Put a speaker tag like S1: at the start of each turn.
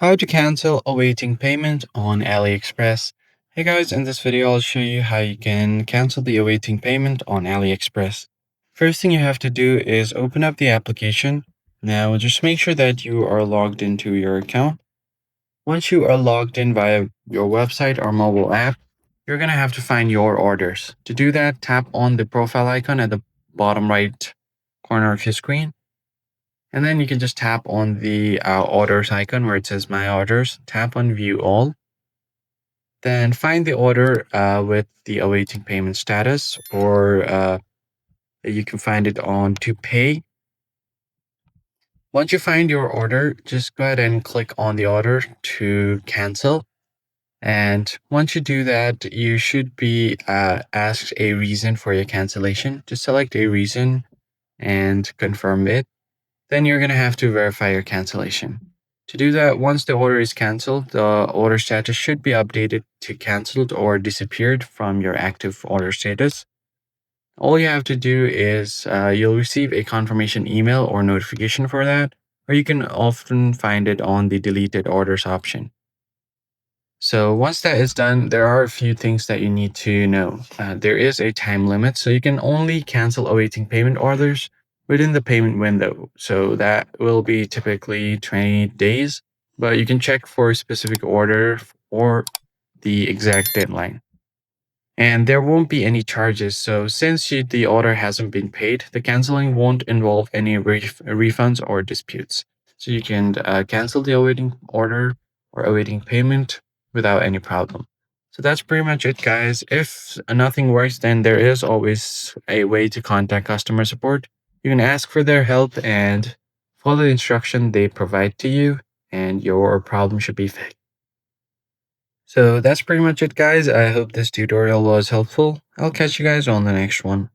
S1: How to cancel awaiting payment on AliExpress. Hey guys, in this video I'll show you how you can cancel the awaiting payment on AliExpress. First thing you have to do is open up the application. Now just make sure that you are logged into your account. Once you are logged in via your website or mobile app, you're going to have to find your orders. To do that, tap on the profile icon at the bottom right corner of your screen. And then you can just tap on the orders icon where it says My Orders. Tap on View All. Then find the order with the awaiting payment status, or you can find it on To Pay. Once you find your order, just go ahead and click on the order to cancel. And once you do that, you should be asked a reason for your cancellation. Just select a reason and confirm it. Then you're going to have to verify your cancellation. To do that, once the order is canceled, the order status should be updated to canceled or disappeared from your active order status. All you have to do is you'll receive a confirmation email or notification for that, or you can often find it on the deleted orders option. So once that is done, there are a few things that you need to know. There is a time limit, so you can only cancel awaiting payment orders within the payment window. So that will be typically 20 days, but you can check for a specific order or the exact deadline. And there won't be any charges. So since the order hasn't been paid, the canceling won't involve any refunds or disputes. So you can cancel the awaiting order or awaiting payment without any problem. So that's pretty much it, guys. If nothing works, then there is always a way to contact customer support. You can ask for their help and follow the instruction they provide to you, and your problem should be fixed. So that's pretty much it, guys. I hope this tutorial was helpful. I'll catch you guys on the next one.